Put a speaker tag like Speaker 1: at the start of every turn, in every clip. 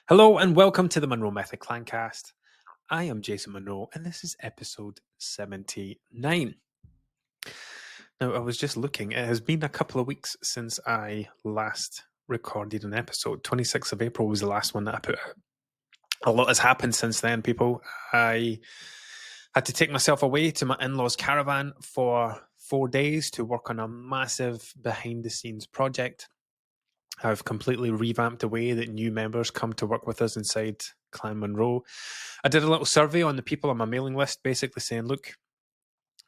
Speaker 1: Hello and welcome to the Munro Method Clancast. I am Jason Munro and this is episode 79. Now, I was just looking, it has been a couple of weeks since I last recorded an episode. 26th of April was the last one that I put out. A lot has happened since then, people. I had to take myself away to my in-laws' caravan for 4 days to work on a massive behind-the-scenes project. I've completely revamped the way that new members come to work with us inside Clan Munro. I did a little survey on the people on my mailing list, basically saying, look,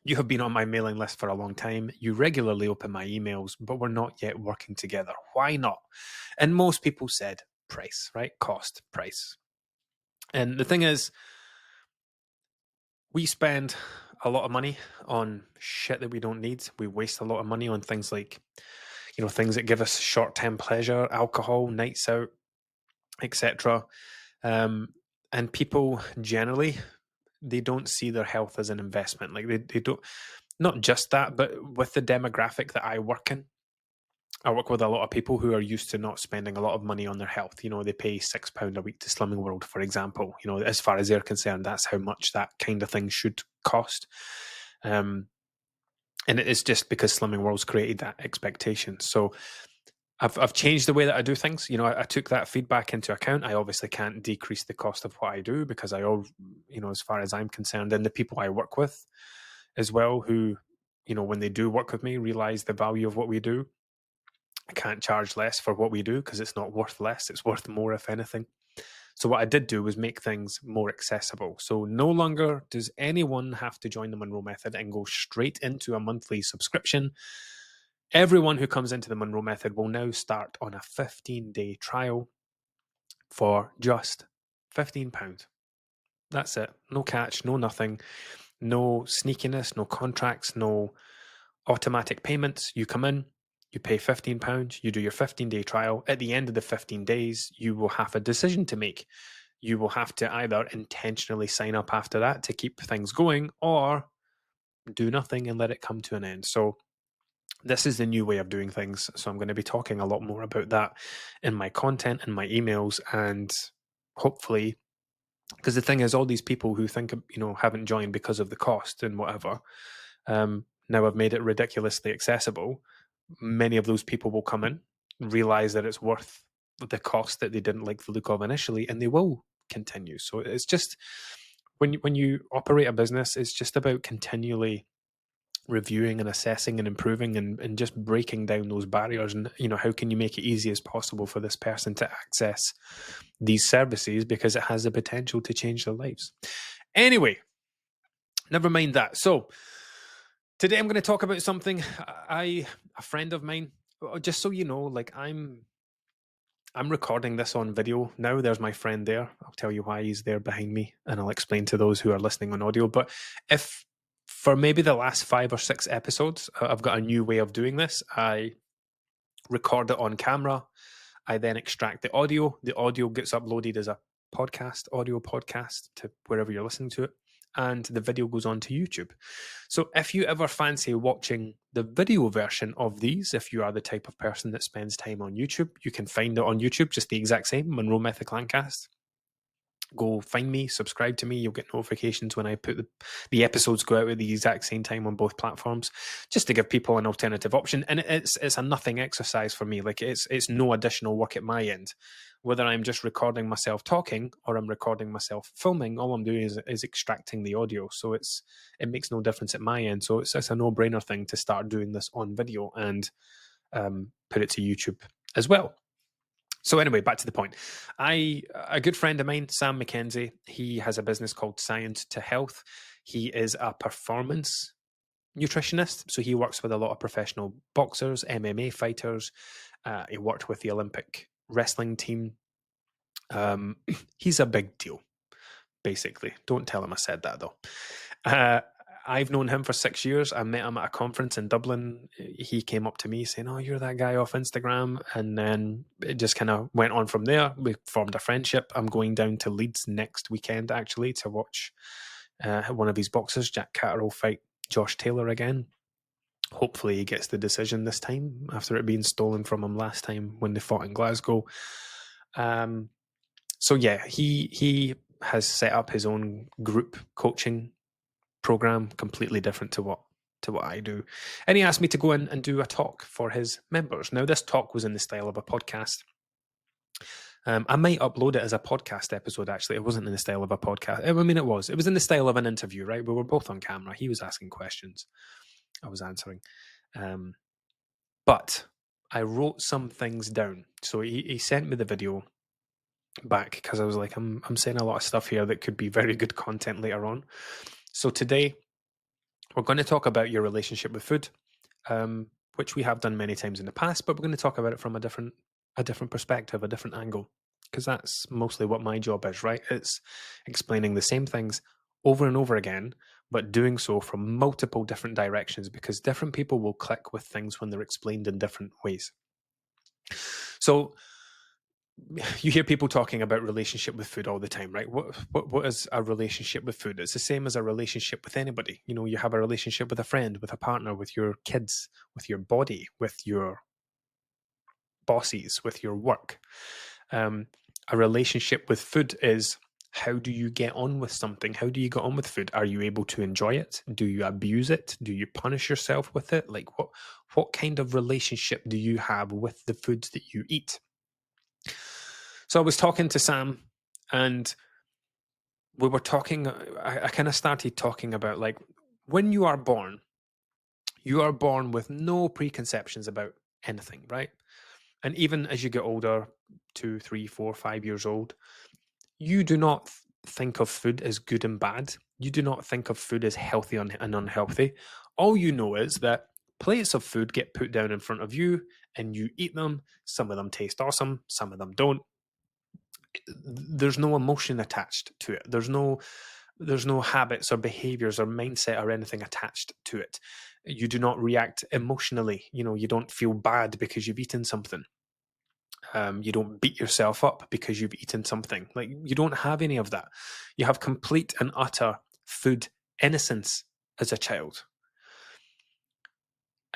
Speaker 1: you have been on my mailing list for a long time. You regularly open my emails, but we're not yet working together. Why not? And most people said price, right? Cost, price. And the thing is, we spend a lot of money on shit that we don't need. We waste a lot of money on things like things that give us short-term pleasure, alcohol, nights out, etc. And people generally, they don't see their health as an investment. Like they don't, not just that, but with the demographic that I work in, I work with a lot of people who are used to not spending a lot of money on their health. They pay £6 a week to Slimming World, for example. As far as they're concerned, that's how much that kind of thing should cost. And it is just because Slimming World's created that expectation. So I've changed the way that I do things. I took that feedback into account. I obviously can't decrease the cost of what I do because as far as I'm concerned, and the people I work with as well, who, when they do work with me, realize the value of what we do. I can't charge less for what we do because it's not worth less. It's worth more, if anything. So what I did do was make things more accessible. So no longer does anyone have to join the Munro Method and go straight into a monthly subscription. Everyone who comes into the Munro Method will now start on a 15-day trial for just £15. That's it. No catch, no nothing, no sneakiness, no contracts, no automatic payments. You come in, you pay £15, you do your 15-day trial. At the end of the 15 days, you will have a decision to make. You will have to either intentionally sign up after that to keep things going or do nothing and let it come to an end. So this is the new way of doing things. So I'm going to be talking a lot more about that in my content and my emails, and hopefully, because the thing is, all these people who think, haven't joined because of the cost and whatever, now I've made it ridiculously accessible. Many of those people will come in, realize that it's worth the cost that they didn't like the look of initially, and they will continue. So it's just, when you operate a business, it's just about continually reviewing and assessing and improving and just breaking down those barriers. And, how can you make it easy as possible for this person to access these services, because it has the potential to change their lives. Anyway, never mind that. So today I'm going to talk about something. A friend of mine, just so you know, like I'm recording this on video now. There's my friend there. I'll tell you why he's there behind me, and I'll explain to those who are listening on audio. But if for maybe the last 5 or 6 episodes, I've got a new way of doing this. I record it on camera. I then extract the audio. The audio gets uploaded as a audio podcast to wherever you're listening to it. And the video goes on to YouTube. So if you ever fancy watching the video version of these, if you are the type of person that spends time on YouTube, you can find it on YouTube, just the exact same, Munro Method Clancast. Go find me, subscribe to me. You'll get notifications when I put the episodes go out at the exact same time on both platforms, just to give people an alternative option. And it's a nothing exercise for me. Like it's no additional work at my end. Whether I'm just recording myself talking or I'm recording myself filming, all I'm doing is extracting the audio. So it makes no difference at my end. So it's a no-brainer thing to start doing this on video and put it to YouTube as well. So anyway, back to the point. A good friend of mine, Sam McKenzie, he has a business called Science to Health. He is a performance nutritionist. So he works with a lot of professional boxers, MMA fighters. He worked with the Olympic wrestling team. He's a big deal, basically. Don't tell him I said that, though. I've known him for 6 years. I met him at a conference in Dublin. He came up to me saying, "Oh, you're that guy off Instagram." And then it just kind of went on from there. We formed a friendship. I'm going down to Leeds next weekend, actually, to watch one of his boxers, Jack Catterall, fight Josh Taylor again. Hopefully he gets the decision this time after it being stolen from him last time when they fought in Glasgow. So yeah, he has set up his own group coaching program, completely different to what I do. And he asked me to go in and do a talk for his members. Now, this talk was in the style of a podcast. I might upload it as a podcast episode, actually. It wasn't in the style of a podcast. I mean, it was. It was in the style of an interview, right? We were both on camera. He was asking questions. I was answering. But I wrote some things down. So he sent me the video back because I was like, I'm saying a lot of stuff here that could be very good content later on. So today, we're going to talk about your relationship with food, which we have done many times in the past, but we're going to talk about it from a different perspective, a different angle, because that's mostly what my job is, right? It's explaining the same things over and over again, but doing so from multiple different directions, because different people will click with things when they're explained in different ways. So you hear people talking about relationship with food all the time, right? What is a relationship with food? It's the same as a relationship with anybody. You know, you have a relationship with a friend, with a partner, with your kids, with your body, with your bosses, with your work. A relationship with food is, how do you get on with something? How do you get on with food? Are you able to enjoy it? Do you abuse it? Do you punish yourself with it? Like what kind of relationship do you have with the foods that you eat? So I was talking to Sam, and we were talking, I kind of started talking about, like, when you are born with no preconceptions about anything, right? And even as you get older, 2, 3, 4, 5 years old, you do not think of food as good and bad. You do not think of food as healthy and unhealthy. All you know is that plates of food get put down in front of you and you eat them. Some of them taste awesome, some of them don't. There's no emotion attached to it. There's no habits or behaviors or mindset or anything attached to it. You do not react emotionally. You know, you don't feel bad because you've eaten something. You don't beat yourself up because you've eaten something. Like, you don't have any of that. You have complete and utter food innocence as a child.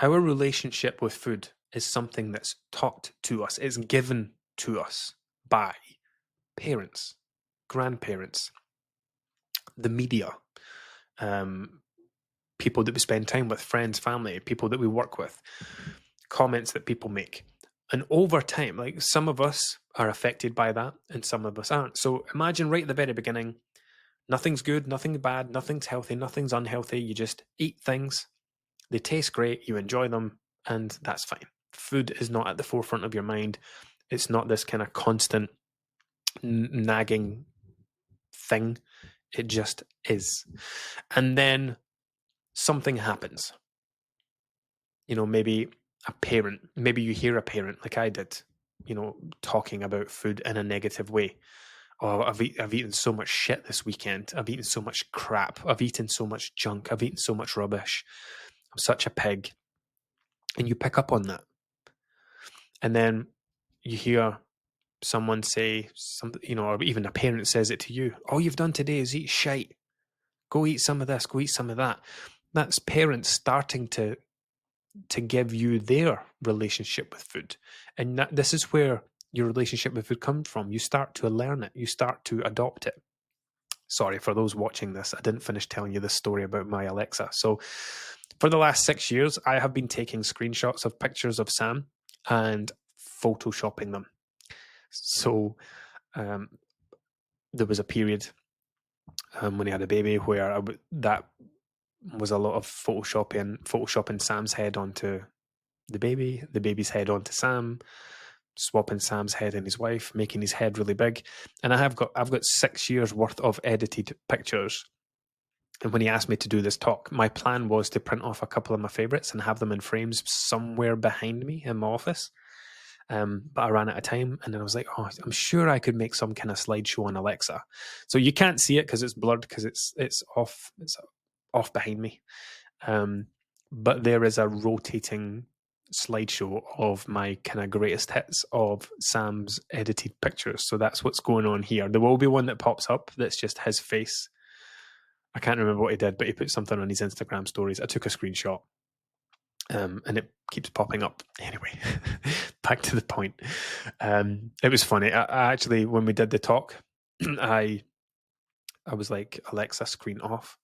Speaker 1: Our relationship with food is something that's taught to us. It's given to us by parents, grandparents, the media, people that we spend time with, friends, family, people that we work with, comments that people make. And over time, like, some of us are affected by that and some of us aren't. So imagine right at the very beginning, nothing's good, nothing's bad, nothing's healthy, nothing's unhealthy. You just eat things. They taste great, you enjoy them, and that's fine. Food is not at the forefront of your mind. It's not this kind of constant nagging thing. It just is. And then something happens. You know, maybe a parent, maybe you hear a parent, like I did, you know, talking about food in a negative way. Oh, I've eaten so much shit this weekend. I've eaten so much crap. I've eaten so much junk. I've eaten so much rubbish. I'm such a pig. And you pick up on that. And then you hear someone say something, you know, or even a parent says it to you. All you've done today is eat shite. Go eat some of this, go eat some of that. That's parents starting to give you their relationship with food. And this is where your relationship with food comes from. You start to learn it. You start to adopt it. Sorry, for those watching this, I didn't finish telling you this story about my Alexa. So for the last 6 years, I have been taking screenshots of pictures of Sam and photoshopping them. So there was a period when he had a baby where that was a lot of photoshopping Sam's head onto the baby's head onto Sam, swapping Sam's head and his wife, making his head really big. And I've got 6 years worth of edited pictures. And when he asked me to do this talk, my plan was to print off a couple of my favorites and have them in frames somewhere behind me in my office. But I ran out of time, and then I was like, oh, I'm sure I could make some kind of slideshow on Alexa. So you can't see it because it's blurred, because it's off behind me. But there is a rotating slideshow of my kind of greatest hits of Sam's edited pictures. So that's what's going on here. There will be one that pops up that's just his face. I can't remember what he did, but he put something on his Instagram stories. I took a screenshot. And it keeps popping up. Anyway, back to the point. It was funny. I actually, when we did the talk, I was like, Alexa, screen off.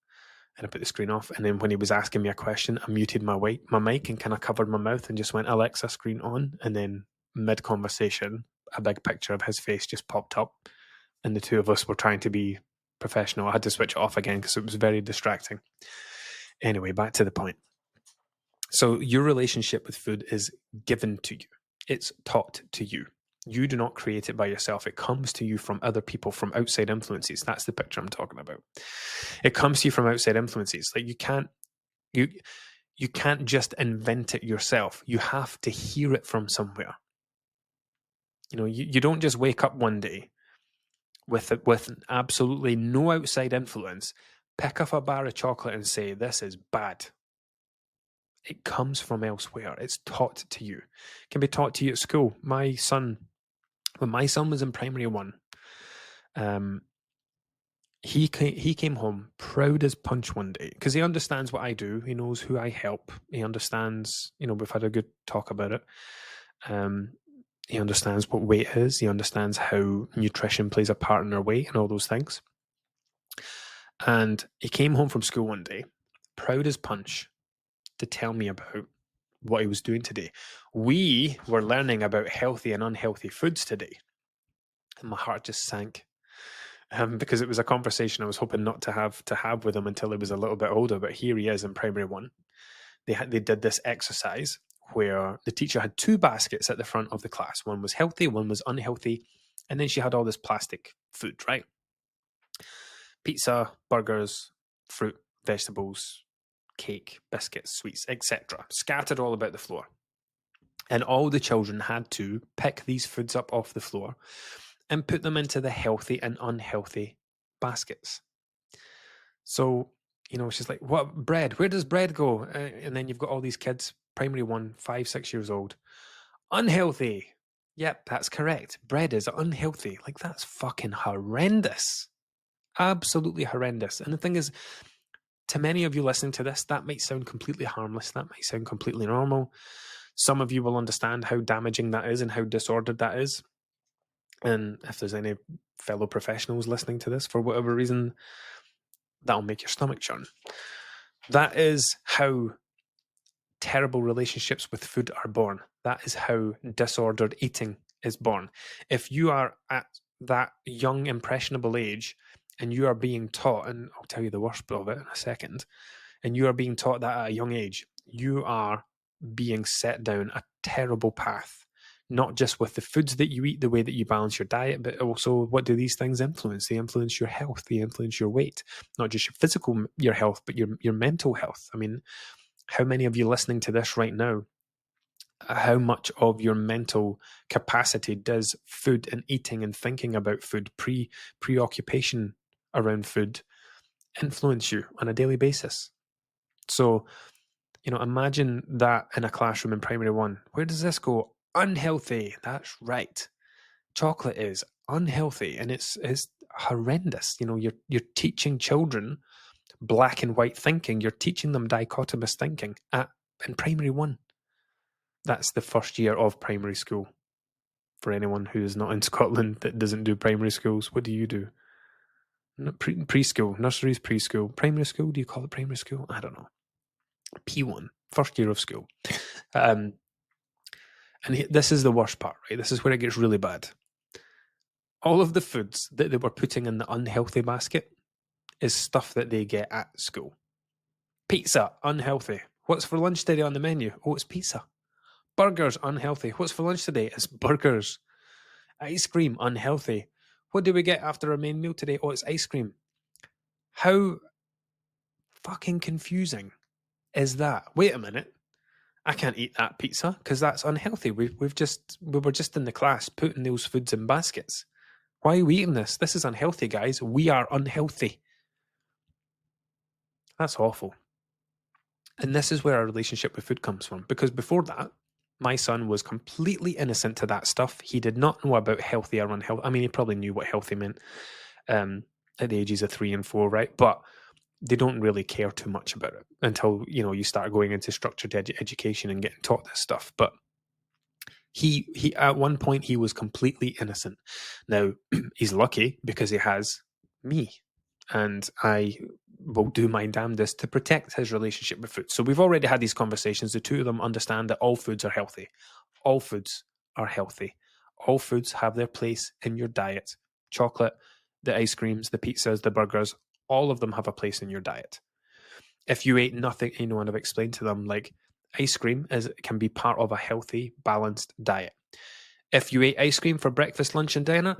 Speaker 1: And I put the screen off. And then when he was asking me a question, I muted my mic and kind of covered my mouth and just went, Alexa, screen on. And then mid-conversation, a big picture of his face just popped up. And the two of us were trying to be professional. I had to switch it off again because it was very distracting. Anyway, back to the point. So your relationship with food is given to you. It's taught to you. You do not create it by yourself. It comes to you from other people, from outside influences. That's the picture I'm talking about. It comes to you from outside influences. Like you can't just invent it yourself. You have to hear it from somewhere. You don't just wake up one day with absolutely no outside influence, pick up a bar of chocolate and say, this is bad. It comes from elsewhere. It's taught to you. It can be taught to you at school. When my son was in primary one, he came home proud as punch one day because he understands what I do. He knows who I help. He understands, we've had a good talk about it. He understands what weight is. He understands how nutrition plays a part in our weight and all those things. And he came home from school one day, proud as punch, to tell me about what he was doing today. We were learning about healthy and unhealthy foods today. And my heart just sank because it was a conversation I was hoping not to have with him until he was a little bit older. But here he is in primary one. They did this exercise where the teacher had two baskets at the front of the class. One was healthy, one was unhealthy. And then she had all this plastic food, right? Pizza, burgers, fruit, vegetables, cake, biscuits, sweets, etc. Scattered all about the floor. And all the children had to pick these foods up off the floor and put them into the healthy and unhealthy baskets. So, she's like, what, bread? Where does bread go? And then you've got all these kids, primary one, 5, 6 years old. Unhealthy. Yep, that's correct. Bread is unhealthy. Like, that's fucking horrendous. Absolutely horrendous. And the thing is, to many of you listening to this, that might sound completely harmless. That might sound completely normal. Some of you will understand how damaging that is and how disordered that is. And if there's any fellow professionals listening to this, for whatever reason, that'll make your stomach churn. That is how terrible relationships with food are born. That is how disordered eating is born. If you are at that young, impressionable age and you are being taught, and I'll tell you the worst of it in a second, and you are being taught that at a young age, you are being set down a terrible path, not just with the foods that you eat, the way that you balance your diet, but also what do these things influence? They influence your health, they influence your weight, not just your physical, your health, but your mental health. I mean, how many of you listening to this right now, how much of your mental capacity does food and eating and thinking about food, preoccupation around food influence you on a daily basis? So, imagine that in a classroom in primary one. Where does this go? Unhealthy. That's right. Chocolate is unhealthy and it's horrendous. You're teaching children black and white thinking. You're teaching them dichotomous thinking in primary one. That's the first year of primary school. For anyone who is not in Scotland that doesn't do primary schools, what do you do? Preschool, nurseries, preschool, primary school. Do you call it primary school? I don't know. P1, first year of school. And this is the worst part, right? This is where it gets really bad. All of the foods that they were putting in the unhealthy basket is stuff that they get at school. Pizza, unhealthy. What's for lunch today on the menu? Oh, it's pizza. Burgers, unhealthy. What's for lunch today? It's burgers. Ice cream, unhealthy. What do we get after our main meal today? Oh, it's ice cream. How fucking confusing is that? Wait a minute. I can't eat that pizza because that's unhealthy. We were just in the class putting those foods in baskets. Why are we eating this? This is unhealthy, guys. We are unhealthy. That's awful. And this is where our relationship with food comes from. Because before that, my son was completely innocent to that stuff. He did not know about healthy or unhealthy. I mean, he probably knew what healthy meant at the ages of 3 and 4, right? But they don't really care too much about it until, you start going into structured education and getting taught this stuff. But He at one point he was completely innocent. Now he's lucky because he has me, and I will do my damnedest to protect his relationship with food. So we've already had these conversations. The two of them understand that all foods are healthy. All foods are healthy. All foods have their place in your diet. Chocolate, the ice creams, the pizzas, the burgers, all of them have a place in your diet. If you ate nothing, and I've explained to them, like, ice cream can be part of a healthy, balanced diet. If you ate ice cream for breakfast, lunch, and dinner,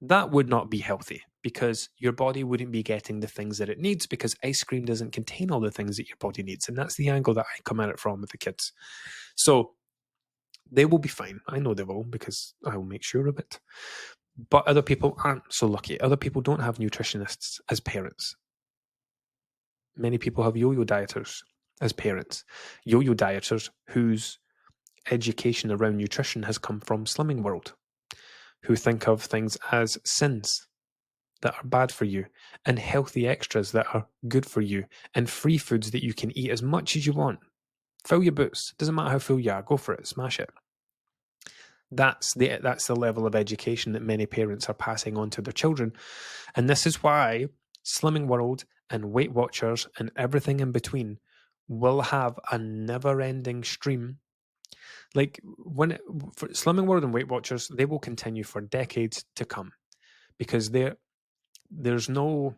Speaker 1: that would not be healthy because your body wouldn't be getting the things that it needs because ice cream doesn't contain all the things that your body needs. And that's the angle that I come at it from with the kids. So they will be fine. I know they will because I will make sure of it. But other people aren't so lucky. Other people don't have nutritionists as parents. Many people have yo-yo dieters as parents. Yo-yo dieters whose education around nutrition has come from Slimming World, who think of things as sins that are bad for you and healthy extras that are good for you and free foods that you can eat as much as you want. Fill your boots. Doesn't matter how full you are. Go for it. Smash it. That's the level of education that many parents are passing on to their children. And this is why Slimming World and Weight Watchers and everything in between will have a never-ending stream. Like for Slimming World and Weight Watchers, they will continue for decades to come because there's never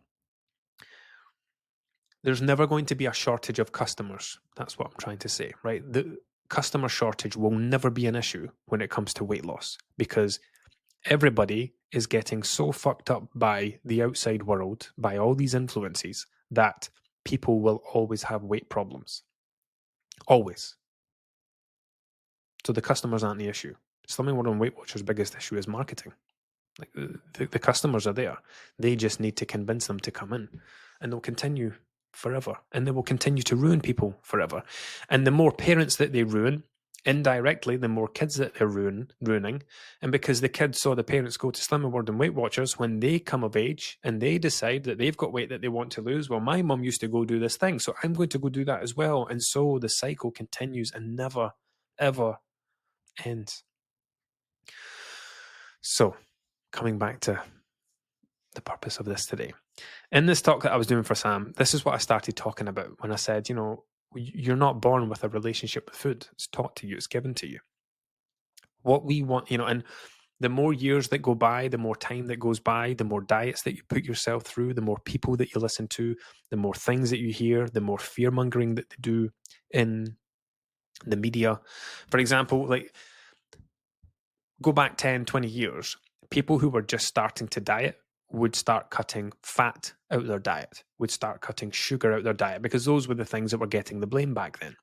Speaker 1: going to be a shortage of customers. That's what I'm trying to say, right? The customer shortage will never be an issue when it comes to weight loss because everybody is getting so fucked up by the outside world, by all these influences, that people will always have weight problems. Always. So the customers aren't the issue. Slimming World and Weight Watchers' biggest issue is marketing. Like the customers are there. They just need to convince them to come in, and they'll continue forever, and they will continue to ruin people forever. And the more parents that they ruin, indirectly, the more kids that they're ruining. And because the kids saw the parents go to Slimming World and Weight Watchers, when they come of age and they decide that they've got weight that they want to lose, well, my mum used to go do this thing, so I'm going to go do that as well. And so the cycle continues and never, ever ends. So, coming back to the purpose of this today. In this talk that I was doing for Sam, this is what I started talking about when I said, you're not born with a relationship with food. It's taught to you, it's given to you. What we want, and the more years that go by, the more time that goes by, the more diets that you put yourself through, the more people that you listen to, the more things that you hear, the more fear mongering that they do in the media. For example, like go back 10, 20 years, people who were just starting to diet would start cutting fat out their diet, would start cutting sugar out their diet, because those were the things that were getting the blame back then.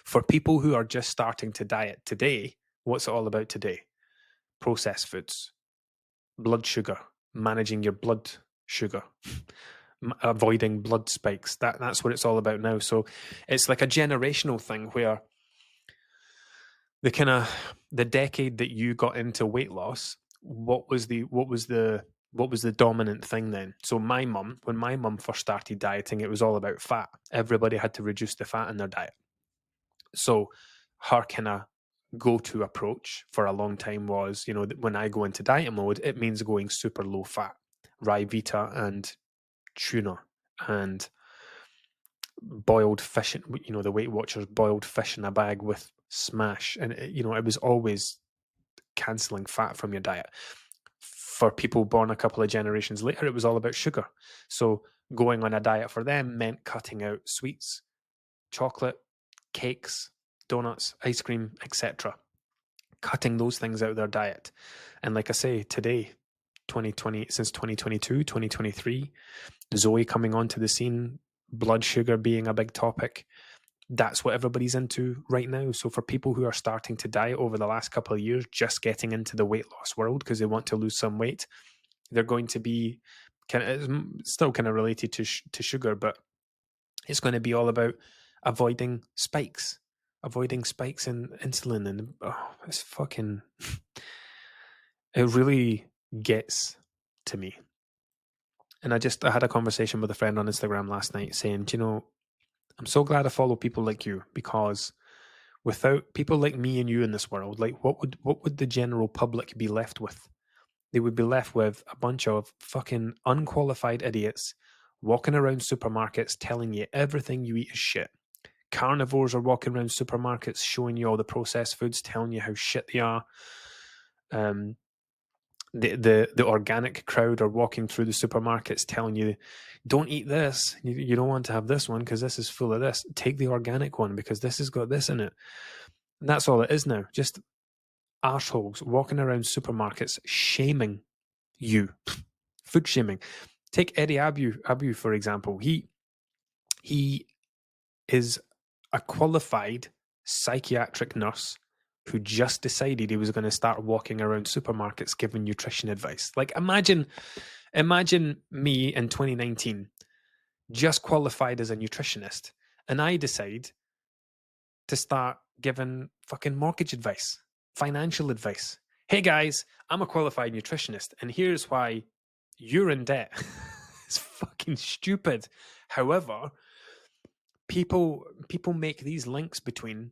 Speaker 1: For people who are just starting to diet today, what's it all about today? Processed foods, blood sugar, managing your blood sugar, avoiding blood spikes. That's what it's all about now. So it's like a generational thing where the decade that you got into weight loss, what was the dominant thing then? So when my mum first started dieting, it was all about fat. Everybody had to reduce the fat in their diet. So her kind of go-to approach for a long time was, when I go into diet mode, it means going super low fat, rye vita and tuna and boiled fish, the Weight Watchers boiled fish in a bag with smash. And, it was always cancelling fat from your diet. For people born a couple of generations later, it was all about sugar. So going on a diet for them meant cutting out sweets, chocolate, cakes, donuts, ice cream, etc. Cutting those things out of their diet. And like I say, today, 2020, since 2022, 2023, Zoe coming onto the scene, blood sugar being a big topic, that's what everybody's into right now. So for people who are starting to diet over the last couple of years, just getting into the weight loss world because they want to lose some weight, they're going to be still kind of related to sugar, but it's going to be all about avoiding spikes in insulin. And it's fucking, it really gets to me. And I had a conversation with a friend on Instagram last night saying, I'm so glad I follow people like you, because Without people like me and you in this world, like what would the general public be left with? They would be left with a bunch of fucking unqualified idiots walking around supermarkets telling you everything you eat is shit. Carnivores are walking around supermarkets showing you all the processed foods, telling you how shit they are. The organic crowd are walking through the supermarkets telling you, don't eat this. You don't want to have this one because this is full of this. Take the organic one because this has got this in it. And that's all it is now. Just arseholes walking around supermarkets shaming you. Food shaming. Take Eddie Abu, for example. He is a qualified psychiatric nurse who just decided he was going to start walking around supermarkets giving nutrition advice. Like imagine me in 2019, just qualified as a nutritionist, and I decide to start giving fucking mortgage advice, financial advice. Hey guys, I'm a qualified nutritionist, and here's why you're in debt. It's fucking stupid. However, people make these links between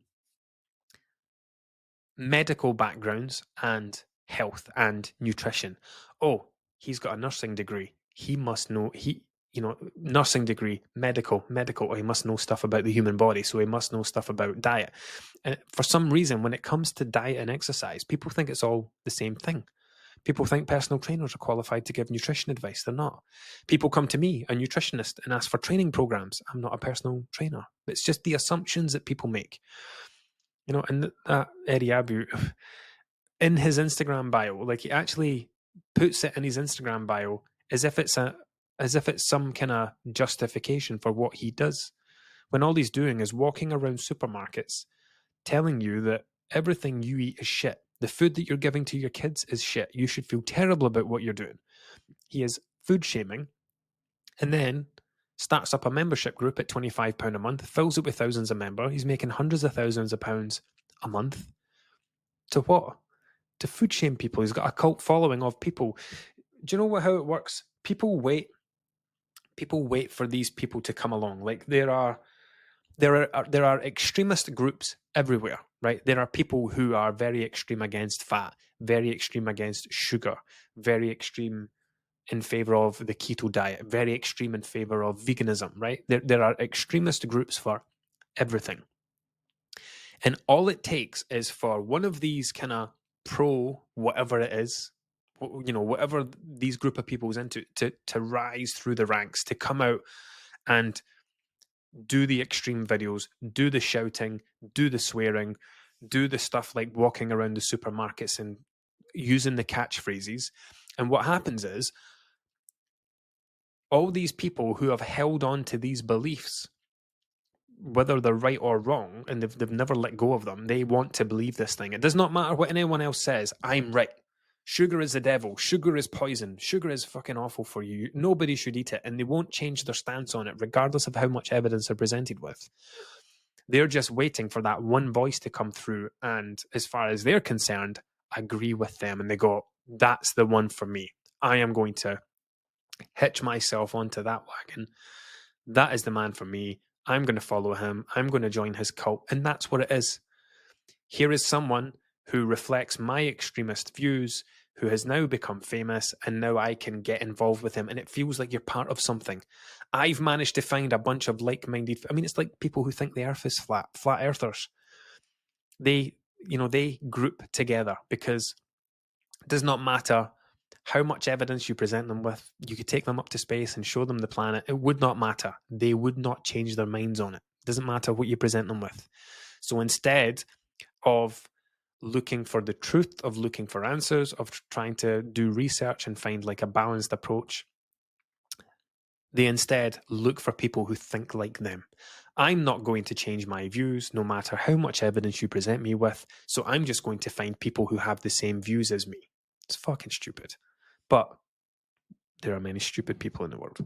Speaker 1: medical backgrounds and health and nutrition. Oh, he's got a nursing degree. He must know nursing degree, medical. Oh, he must know stuff about the human body, so he must know stuff about diet. And for some reason, when it comes to diet and exercise, people think it's all the same thing. People think personal trainers are qualified to give nutrition advice. They're not. People come to me, a nutritionist, and ask for training programs. I'm not a personal trainer. It's just the assumptions that people make. And that Eddie Abu, in his Instagram bio, like he actually puts it in his Instagram bio as if it's some kind of justification for what he does, when all he's doing is walking around supermarkets telling you that everything you eat is shit. The food that you're giving to your kids is shit. You should feel terrible about what you're doing. He is food shaming, and then starts up a membership group at £25 a month, fills it with thousands of members. He's making hundreds of thousands of pounds a month. To what? To food shame people. He's got a cult following of people. Do you know how it works? People wait for these people to come along. Like there are extremist groups everywhere, right? There are people who are very extreme against fat, very extreme against sugar, very extreme in favor of the keto diet, very extreme in favor of veganism, right? There are extremist groups for everything. And all it takes is for one of these kind of pro whatever it is, whatever these group of people is into, to rise through the ranks, to come out and do the extreme videos, do the shouting, do the swearing, do the stuff like walking around the supermarkets and using the catchphrases. And what happens is all these people who have held on to these beliefs, whether they're right or wrong, and they've never let go of them, they want to believe this thing. It does not matter what anyone else says. I'm right. Sugar is the devil. Sugar is poison. Sugar is fucking awful for you. Nobody should eat it. And they won't change their stance on it, regardless of how much evidence they're presented with. They're just waiting for that one voice to come through. And as far as they're concerned, agree with them. And they go, that's the one for me. I am going to hitch myself onto that wagon. That is the man for me. I'm going to follow him. I'm going to join his cult. And that's what it is. Here is someone who reflects my extremist views, who has now become famous, and now I can get involved with him. And it feels like you're part of something. I've managed to find a bunch of like-minded... I mean, it's like people who think the earth is flat earthers. They group together because it does not matter how much evidence you present them with. You could take them up to space and show them the planet. It would not matter. They would not change their minds on it. It doesn't matter what you present them with. So instead of looking for the truth, of looking for answers, of trying to do research and find like a balanced approach, they instead look for people who think like them. I'm not going to change my views no matter how much evidence you present me with, so I'm just going to find people who have the same views as me. It's fucking stupid. But there are many stupid people in the world.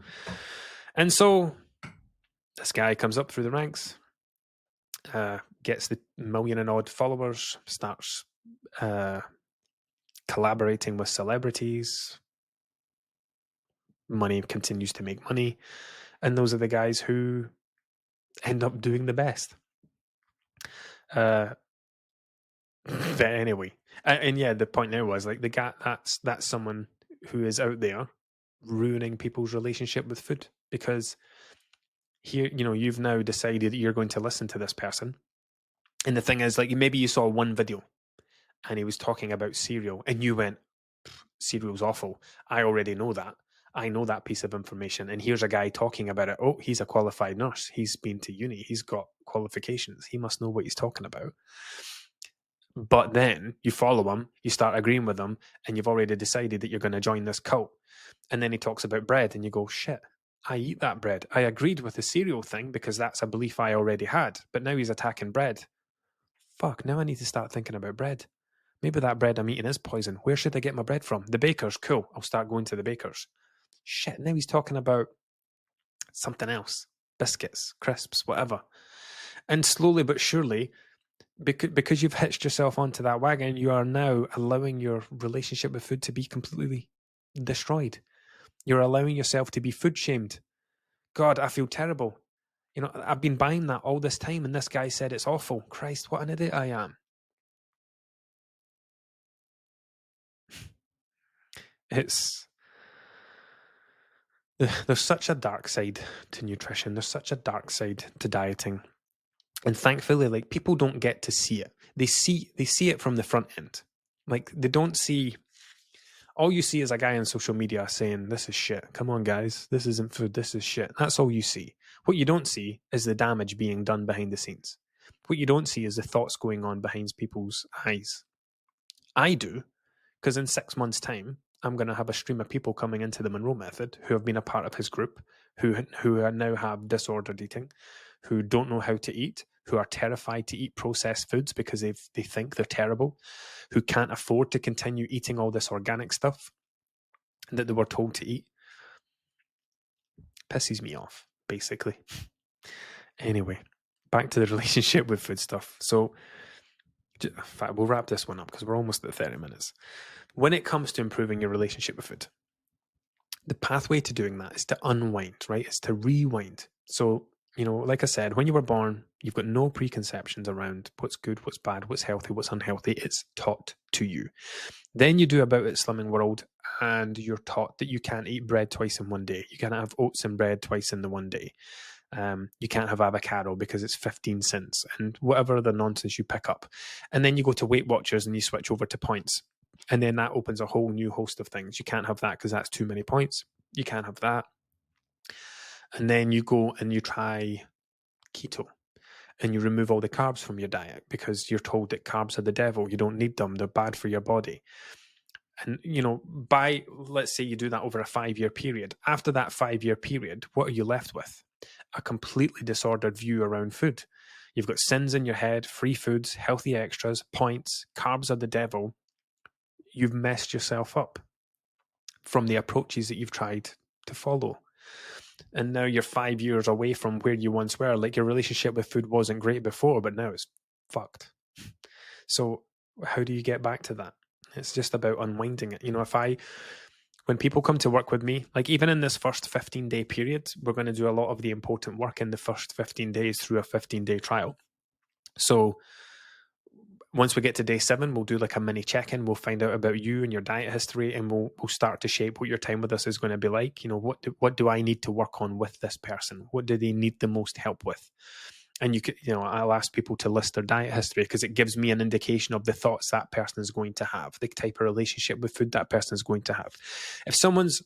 Speaker 1: And so this guy comes up through the ranks, gets the 1 million and odd followers, starts collaborating with celebrities. Money continues to make money. And those are the guys who end up doing the best. But anyway, and yeah, the point there was like the guy. That's someone who is out there ruining people's relationship with food because here, you've now decided that you're going to listen to this person, and the thing is, like, maybe you saw one video and he was talking about cereal, and you went, cereal's awful. I already know that. I know that piece of information. And here's a guy talking about it. Oh, he's a qualified nurse. He's been to uni. He's got qualifications. He must know what he's talking about. But then you follow him, you start agreeing with him, and you've already decided that you're going to join this cult. And then he talks about bread, and you go, shit, I eat that bread. I agreed with the cereal thing because that's a belief I already had. But now he's attacking bread. Fuck, now I need to start thinking about bread. Maybe that bread I'm eating is poison. Where should I get my bread from? The baker's. Cool. I'll start going to the baker's. Shit, now he's talking about something else. Biscuits, crisps, whatever. And slowly but surely, because you've hitched yourself onto that wagon, you are now allowing your relationship with food to be completely destroyed. You're allowing yourself to be food shamed. God, I feel terrible. I've been buying that all this time, and this guy said it's awful. Christ, what an idiot I am. There's such a dark side to nutrition. There's such a dark side to dieting. And thankfully, like, people don't get to see it. They see it from the front end. Like, they don't see, all you see is a guy on social media saying, this is shit. Come on, guys. This isn't food. This is shit. That's all you see. What you don't see is the damage being done behind the scenes. What you don't see is the thoughts going on behind people's eyes. I do, because in 6 months' time, I'm going to have a stream of people coming into the Munro Method who have been a part of his group, who now have disordered eating, who don't know how to eat, who are terrified to eat processed foods because they think they're terrible, who can't afford to continue eating all this organic stuff that they were told to eat. Pisses me off, basically. Anyway, back to the relationship with food stuff. So, in fact, we'll wrap this one up because we're almost at 30 minutes. When it comes to improving your relationship with food, the pathway to doing that is to unwind, right? It's to rewind. So, like I said, when you were born, you've got no preconceptions around what's good, what's bad, what's healthy, what's unhealthy. It's taught to you. Then you do About It Slimming World, and you're taught that you can't eat bread twice in one day. You can't have oats and bread twice in the one day. You can't have avocado because it's 15 cents and whatever other nonsense you pick up. And then you go to Weight Watchers and you switch over to points. And then that opens a whole new host of things. You can't have that because that's too many points. You can't have that. And then you go and you try keto and you remove all the carbs from your diet because you're told that carbs are the devil. You don't need them. They're bad for your body. And, let's say you do that over a 5-year period. After that 5-year period, what are you left with? A completely disordered view around food. You've got sins in your head, free foods, healthy extras, points, carbs are the devil. You've messed yourself up from the approaches that you've tried to follow. And now you're 5 years away from where you once were. Like, your relationship with food wasn't great before, but now it's fucked. So how do you get back to that? It's just about unwinding it. When people come to work with me, like even in this first 15-day period, we're going to do a lot of the important work in the first 15 days through a 15-day trial. So once we get to day 7, we'll do like a mini check-in. We'll find out about you and your diet history, and we'll start to shape what your time with us is going to be like. What do I need to work on with this person? What do they need the most help with? And I'll ask people to list their diet history because it gives me an indication of the thoughts that person is going to have, the type of relationship with food that person is going to have. If someone's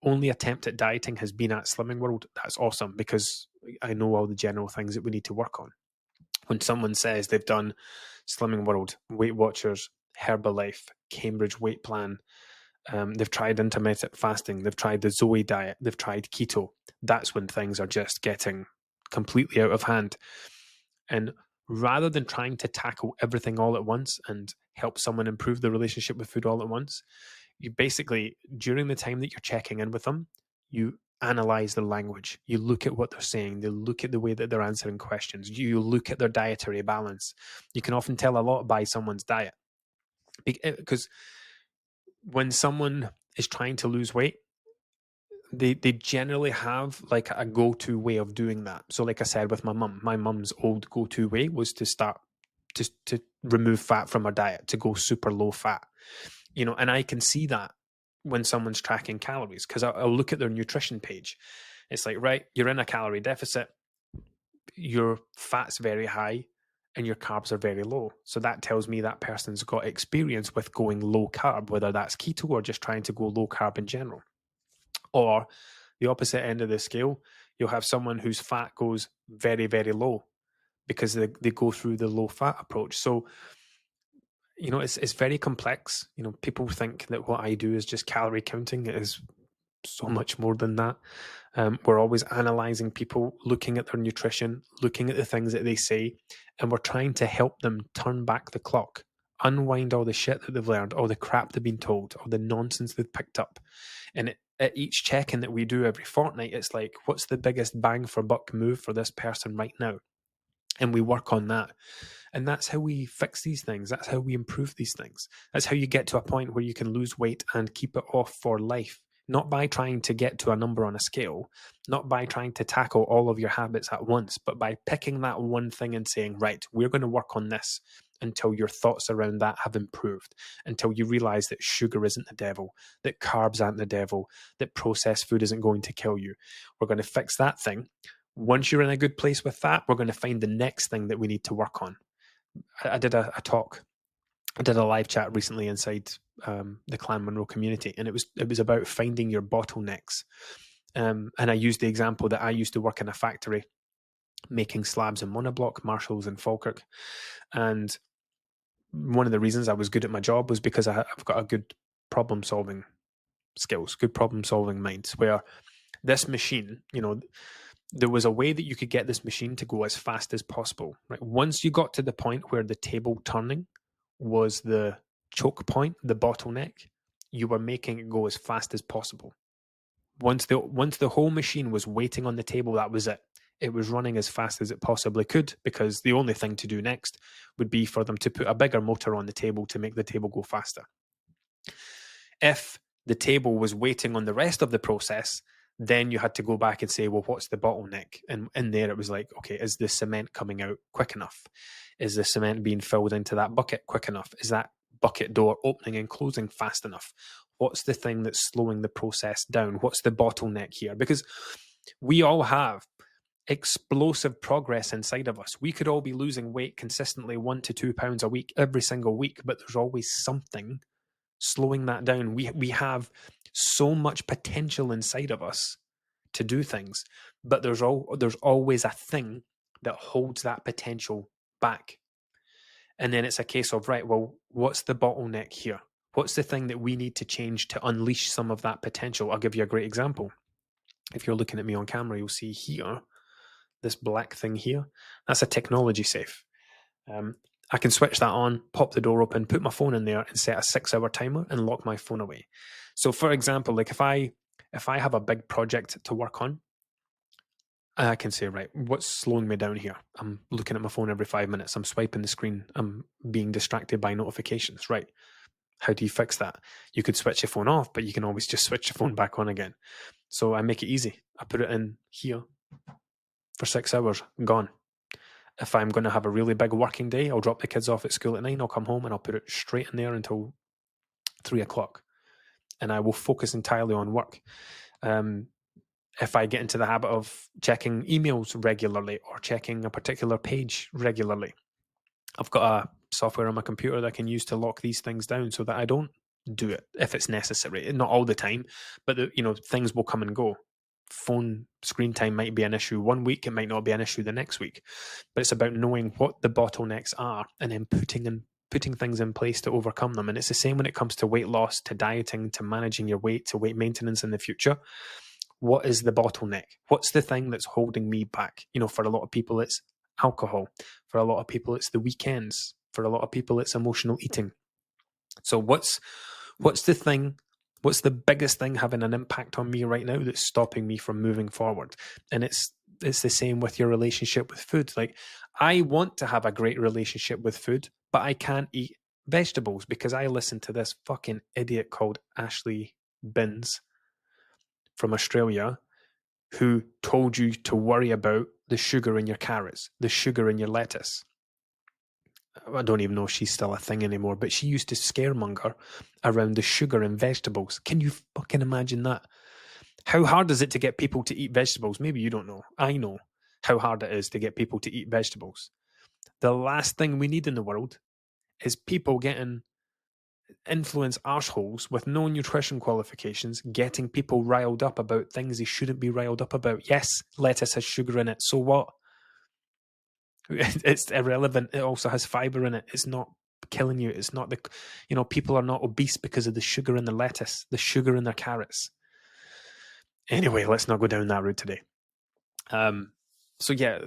Speaker 1: only attempt at dieting has been at Slimming World, that's awesome because I know all the general things that we need to work on. When someone says they've done Slimming World, Weight Watchers, Herbalife, Cambridge Weight Plan, they've tried intermittent fasting, they've tried the Zoe diet, they've tried keto, that's when things are just getting completely out of hand. And rather than trying to tackle everything all at once and help someone improve the relationship with food all at once, you basically, during the time that you're checking in with them, you analyze their language. You look at what they're saying. You look at the way that they're answering questions. You look at their dietary balance. You can often tell a lot by someone's diet, because when someone is trying to lose weight, they generally have like a go-to way of doing that. So like I said with my mum's old go-to way was to start to remove fat from our diet, to go super low fat. And I can see that when someone's tracking calories, because I'll look at their nutrition page. It's like, right, you're in a calorie deficit, your fat's very high and your carbs are very low. So that tells me that person's got experience with going low carb, whether that's keto or just trying to go low carb in general. Or the opposite end of the scale, you'll have someone whose fat goes very, very low because they go through the low fat approach. So, it's very complex. People think that what I do is just calorie counting. It is so much more than that. We're always analyzing people, looking at their nutrition, looking at the things that they say, and we're trying to help them turn back the clock, unwind all the shit that they've learned, all the crap they've been told, all the nonsense they've picked up. And at each check-in that we do every fortnight, it's like, what's the biggest bang for buck move for this person right now? And we work on that. And that's how we fix these things. That's how we improve these things. That's how you get to a point where you can lose weight and keep it off for life. Not by trying to get to a number on a scale, not by trying to tackle all of your habits at once, but by picking that one thing and saying, right, we're going to work on this until your thoughts around that have improved, until you realize that sugar isn't the devil, that carbs aren't the devil, that processed food isn't going to kill you. We're going to fix that thing. Once you're in a good place with that, we're going to find the next thing that we need to work on. I did a talk. I did a live chat recently inside the Clan Munro community, and it was about finding your bottlenecks. And I used the example that I used to work in a factory making slabs in monoblock, Marshalls and Falkirk. And one of the reasons I was good at my job was because I've got a good problem-solving skills, good problem-solving mind, where this machine, there was a way that you could get this machine to go as fast as possible. Right? Once you got to the point where the table turning was the choke point, the bottleneck, you were making it go as fast as possible. Once the whole machine was waiting on the table, that was it. It was running as fast as it possibly could, because the only thing to do next would be for them to put a bigger motor on the table to make the table go faster. If the table was waiting on the rest of the process, then you had to go back and say, well, what's the bottleneck? And in there, it was like, okay, is the cement coming out quick enough? Is the cement being filled into that bucket quick enough? Is that bucket door opening and closing fast enough? What's the thing that's slowing the process down? What's the bottleneck here? Because we all have explosive progress inside of us. We could all be losing weight consistently 1 to 2 pounds a week, every single week, but there's always something slowing that down. We have so much potential inside of us to do things, but there's always a thing that holds that potential back. And then it's a case of, right, well, what's the bottleneck here? What's the thing that we need to change to unleash some of that potential? I'll give you a great example. If you're looking at me on camera, you'll see here, this black thing here, that's a technology safe. I can switch that on, pop the door open, put my phone in there and set a 6-hour timer and lock my phone away. So for example, like if I have a big project to work on, I can say, right, what's slowing me down here? I'm looking at my phone every 5 minutes. I'm swiping the screen. I'm being distracted by notifications, right? How do you fix that? You could switch your phone off, but you can always just switch your phone back on again. So I make it easy. I put it in here for 6 hours, gone. If I'm going to have a really big working day, I'll drop the kids off at school at 9, I'll come home and I'll put it straight in there until 3 o'clock. And I will focus entirely on work. If I get into the habit of checking emails regularly or checking a particular page regularly, I've got a software on my computer that I can use to lock these things down so that I don't do it if it's necessary. Not all the time, but things will come and go. Phone screen time might be an issue one week, it might not be an issue the next week. But it's about knowing what the bottlenecks are and then putting things in place to overcome them. And it's the same when it comes to weight loss, to dieting, to managing your weight, to weight maintenance in the future. What is the bottleneck? What's the thing that's holding me back? For a lot of people, it's alcohol. For a lot of people, it's the weekends. For a lot of people, it's emotional eating. So what's the thing? What's the biggest thing having an impact on me right now that's stopping me from moving forward? And it's the same with your relationship with food. Like, I want to have a great relationship with food, but I can't eat vegetables because I listen to this fucking idiot called Ashley Binns from Australia, who told you to worry about the sugar in your carrots, the sugar in your lettuce. I don't even know if she's still a thing anymore, but she used to scaremonger around the sugar in vegetables. Can you fucking imagine that? How hard is it to get people to eat vegetables? Maybe you don't know. I know how hard it is to get people to eat vegetables. The last thing we need in the world is people getting influence arseholes with no nutrition qualifications, getting people riled up about things they shouldn't be riled up about. Yes, lettuce has sugar in it. So what? It's irrelevant. It also has fiber in it. It's not killing you. It's not people are not obese because of the sugar in the lettuce, the sugar in their carrots. Anyway, let's not go down that route today. So yeah,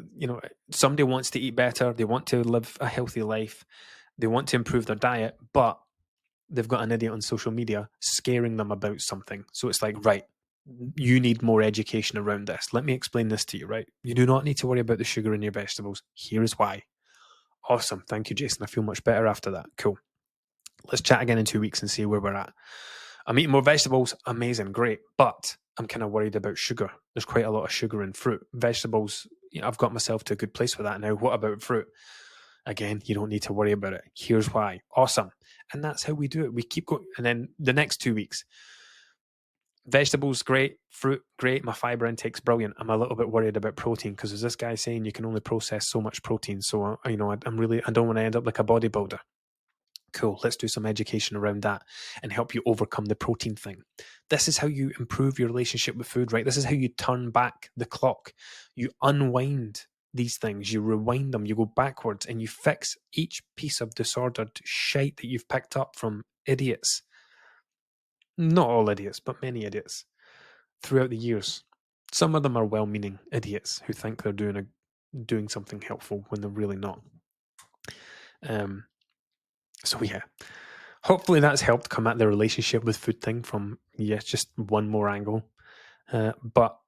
Speaker 1: somebody wants to eat better. They want to live a healthy life. They want to improve their diet, but they've got an idiot on social media scaring them about something. So it's like, right, you need more education around this. Let me explain this to you, right? You do not need to worry about the sugar in your vegetables. Here's why. Awesome. Thank you, Jason. I feel much better after that. Cool. Let's chat again in 2 weeks and see where we're at. I'm eating more vegetables. Amazing. Great. But I'm kind of worried about sugar. There's quite a lot of sugar in fruit. Vegetables, I've got myself to a good place with that now. What about fruit? Again, you don't need to worry about it. Here's why. Awesome. And that's how we do it. We keep going. And then the next 2 weeks, vegetables, great. Fruit, great. My fiber intake's brilliant. I'm a little bit worried about protein because there's this guy saying you can only process so much protein. So, I don't want to end up like a bodybuilder. Cool. Let's do some education around that and help you overcome the protein thing. This is how you improve your relationship with food, right? This is how you turn back the clock. You unwind these things, you rewind them, you go backwards, and you fix each piece of disordered shite that you've picked up from idiots. Not all idiots, but many idiots throughout the years. Some of them are well-meaning idiots who think they're doing something helpful when they're really not. So yeah, hopefully that's helped come at the relationship with food thing from just one more angle. But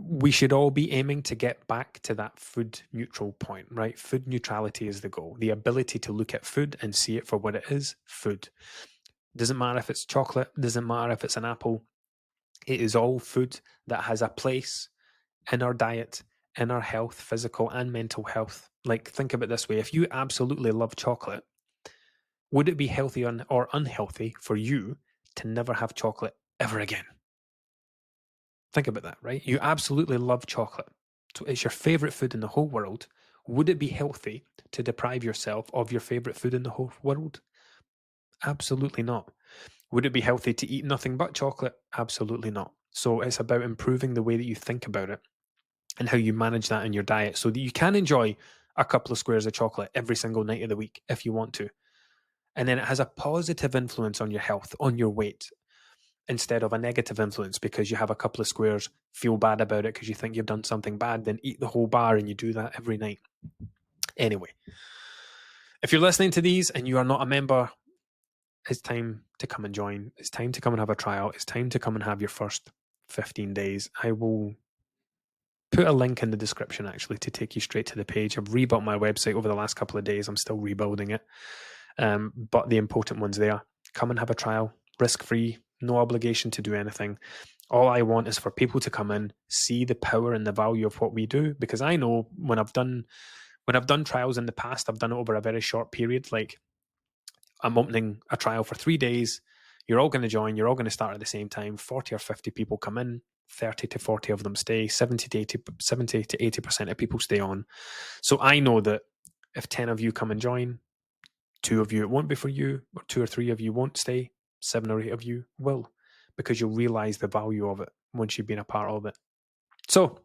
Speaker 1: we should all be aiming to get back to that food neutral point, right? Food neutrality is the goal. The ability to look at food and see it for what it is, food. Doesn't matter if it's chocolate, doesn't matter if it's an apple. It is all food that has a place in our diet, in our health, physical and mental health. Like, think about it this way. If you absolutely love chocolate, would it be healthy or unhealthy for you to never have chocolate ever again? Think about that, right? You absolutely love chocolate. So it's your favorite food in the whole world. Would it be healthy to deprive yourself of your favorite food in the whole world? Absolutely not. Would it be healthy to eat nothing but chocolate? Absolutely not. So it's about improving the way that you think about it and how you manage that in your diet so that you can enjoy a couple of squares of chocolate every single night of the week if you want to. And then it has a positive influence on your health, on your weight, instead of a negative influence because you have a couple of squares, feel bad about it because you think you've done something bad, then eat the whole bar and you do that every night. Anyway, if you're listening to these and you are not a member, it's time to come and join. It's time to come and have a trial. It's time to come and have your first 15 days. I will put a link in the description actually to take you straight to the page. I've rebuilt my website over the last couple of days. I'm still rebuilding it. But the important one's there. Come and have a trial, risk-free, no obligation to do anything. All I want is for people to come in, see the power and the value of what we do, because I know when I've done trials in the past, I've done it over a very short period. Like, I'm opening a trial for 3 days. You're all going to join. You're all going to start at the same time. 40 or 50 people come in. 30 to 40 of them stay. 70 to 80% of people stay on. So I know that if 10 of you come and join, 2 of you it won't be for you, or 2 or 3 of you won't stay, 7 or 8 of you will, because you'll realize the value of it once you've been a part of it. So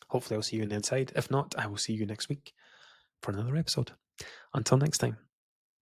Speaker 1: hopefully I'll see you on the inside. If not, I will see you next week for another episode. Until next time.